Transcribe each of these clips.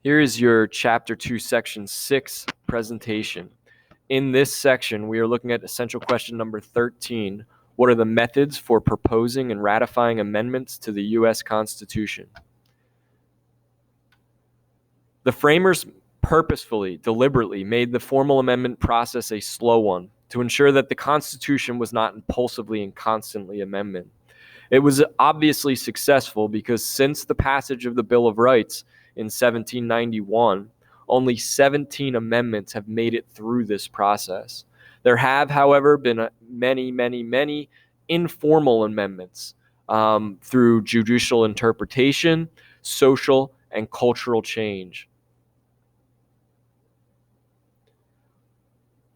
Here is your Chapter 2, Section 6 presentation. In this section, we are looking at essential question number 13. What are the methods for proposing and ratifying amendments to the U.S. Constitution? The framers purposefully, deliberately made the formal amendment process a slow one to ensure that the Constitution was not impulsively and constantly amended. It was obviously successful because since the passage of the Bill of Rights in 1791, only 17 amendments have made it through this process. There have, however, been many informal amendments through judicial interpretation, social, and cultural change.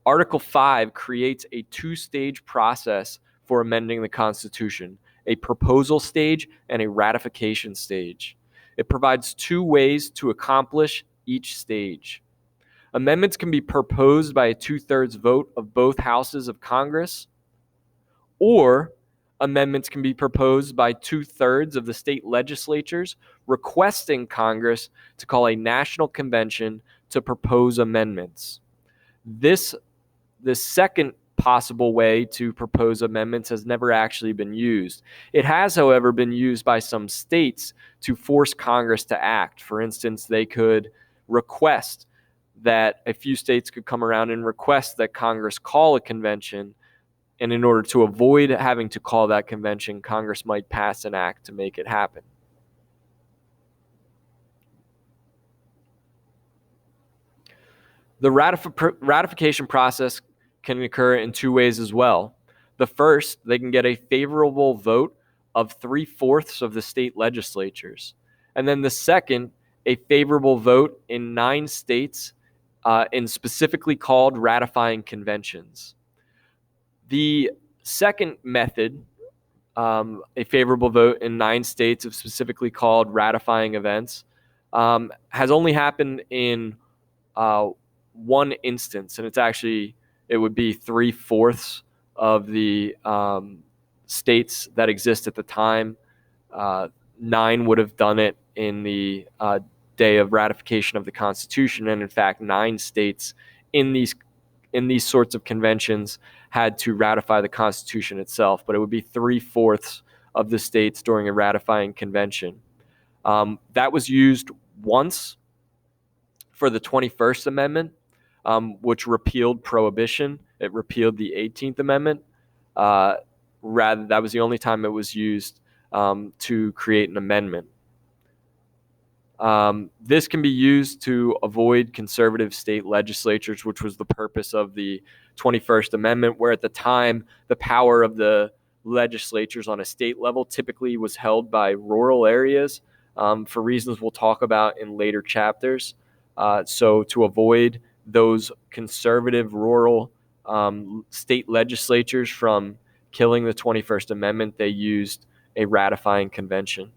Article 5 creates a two-stage process for amending the Constitution, a proposal stage and a ratification stage. It provides two ways to accomplish each stage. Amendments can be proposed by a two-thirds vote of both houses of Congress, or amendments can be proposed by two-thirds of the state legislatures requesting Congress to call a national convention to propose amendments. The second possible way to propose amendments has never actually been used. It has, however, been used by some states to force Congress to act. For instance, they could request that a few states could come around and request that Congress call a convention, and in order to avoid having to call that convention, Congress might pass an act to make it happen. The ratification process can occur in two ways as well. The first, they can get a favorable vote of 3/4 of the state legislatures. And then the second, a favorable vote in 9 states in specifically called ratifying conventions. The second method, a favorable vote in 9 states of specifically called ratifying events, has only happened in one instance, and it would be 3/4 of the states that exist at the time. 9 would have done it in the day of ratification of the Constitution, and in fact, 9 states in these sorts of conventions had to ratify the Constitution itself, but it would be 3/4 of the states during a ratifying convention. That was used once for the 21st Amendment, which repealed prohibition. It repealed the 18th Amendment. That was the only time it was used to create an amendment. This can be used to avoid conservative state legislatures, which was the purpose of the 21st Amendment, where at the time the power of the legislatures on a state level typically was held by rural areas for reasons we'll talk about in later chapters. So to avoid those conservative rural state legislatures from killing the 21st Amendment, they used a ratifying convention.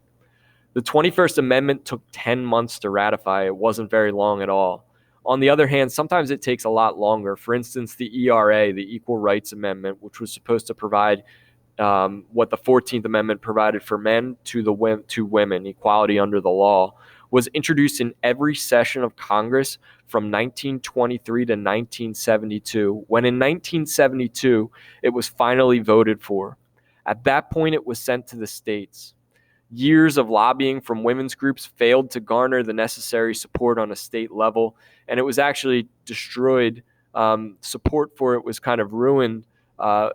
The 21st Amendment took 10 months to ratify. It wasn't very long at all. On the other hand, sometimes it takes a lot longer. For instance, the ERA, the Equal Rights Amendment, which was supposed to provide what the 14th Amendment provided for men to women, equality under the law, was introduced in every session of Congress from 1923 to 1972, when in 1972 it was finally voted for. At that point, it was sent to the states. Years of lobbying from women's groups failed to garner the necessary support on a state level, and it was actually destroyed. Support for it was kind of ruined by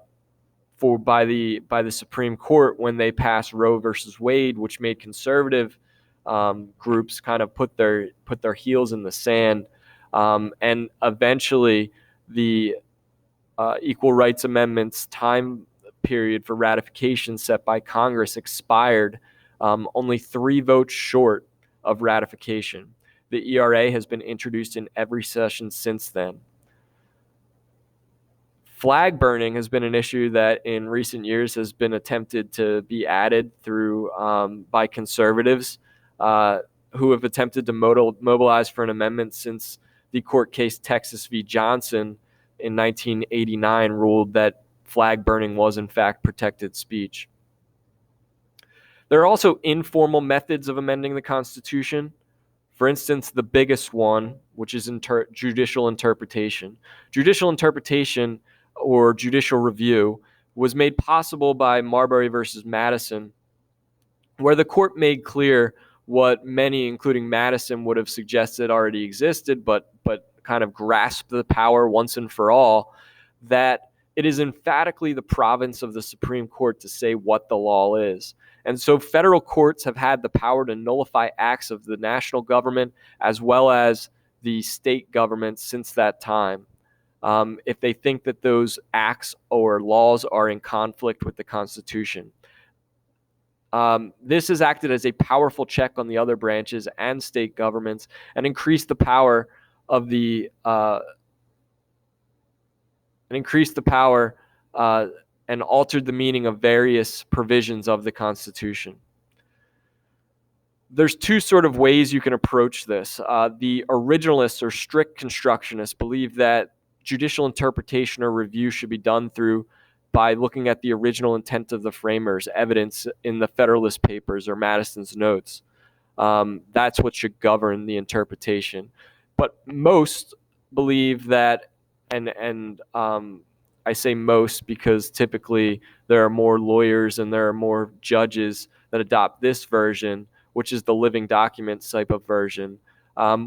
the Supreme Court when they passed Roe versus Wade, which made conservative groups kind of put their heels in the sand, and eventually the Equal Rights Amendment's time period for ratification set by Congress expired, only 3 votes short of ratification. The ERA has been introduced in every session since then. Flag burning has been an issue that in recent years has been attempted to be added through by conservatives who have attempted to mobilize for an amendment since the court case Texas v. Johnson in 1989 ruled that flag burning was in fact protected speech. There are also informal methods of amending the Constitution. For instance, the biggest one, which is judicial interpretation. Judicial interpretation or judicial review was made possible by Marbury versus Madison, where the court made clear what many, including Madison, would have suggested already existed, but kind of grasped the power once and for all, that it is emphatically the province of the Supreme Court to say what the law is. And so federal courts have had the power to nullify acts of the national government as well as the state government since that time, if they think that those acts or laws are in conflict with the Constitution. This has acted as a powerful check on the other branches and state governments and increased the power of the and altered the meaning of various provisions of the Constitution. There's two sort of ways you can approach this. The originalists or strict constructionists believe that judicial interpretation or review should be done by looking at the original intent of the framers, evidence in the Federalist Papers or Madison's notes. That's what should govern the interpretation. But most believe that, and I say most because typically there are more lawyers and there are more judges that adopt this version, which is the living documents type of version,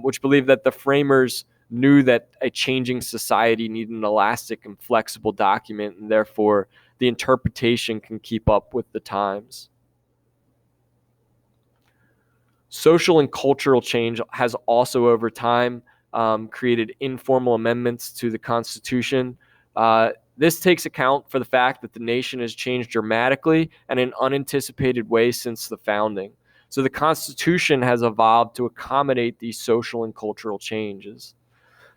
which believe that the framers knew that a changing society needed an elastic and flexible document, and therefore the interpretation can keep up with the times. Social and cultural change has also, over time, created informal amendments to the Constitution. This takes account for the fact that the nation has changed dramatically and in unanticipated ways since the founding. So the Constitution has evolved to accommodate these social and cultural changes.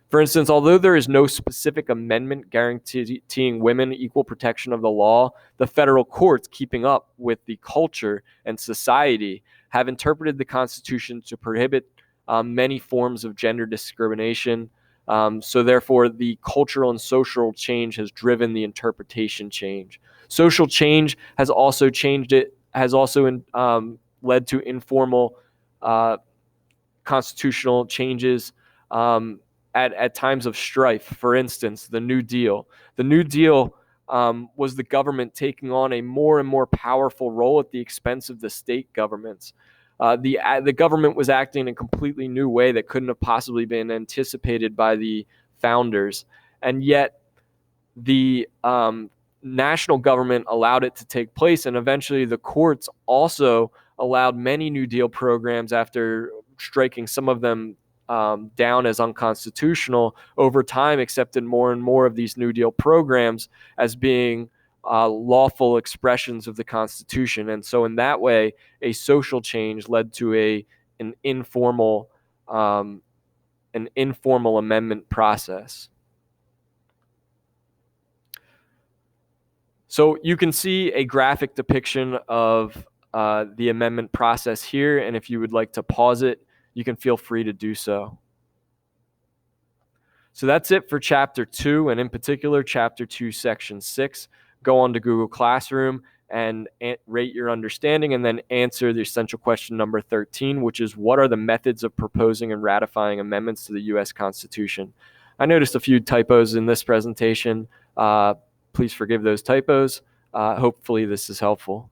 For instance, although there is no specific amendment guaranteeing women equal protection of the law, the federal courts, keeping up with the culture and society, have interpreted the Constitution to prohibit many forms of gender discrimination. So therefore, the cultural and social change has driven the interpretation change. Social change has also led to informal constitutional changes at times of strife. For instance, the New Deal. The New Deal was the government taking on a more and more powerful role at the expense of the state governments. The government was acting in a completely new way that couldn't have possibly been anticipated by the founders. And yet the national government allowed it to take place, and eventually the courts also allowed many New Deal programs, after striking some of them down as unconstitutional, over time accepted more and more of these New Deal programs as being lawful expressions of the Constitution. And so in that way, a social change led to an informal amendment process. So you can see a graphic depiction of the amendment process here, and if you would like to pause it, you can feel free to do so. So that's it for Chapter 2, and in particular, Chapter 2, Section 6. Go on to Google Classroom and rate your understanding, and then answer the essential question number 13, which is, what are the methods of proposing and ratifying amendments to the U.S. Constitution? I noticed a few typos in this presentation. Please forgive those typos. Hopefully this is helpful.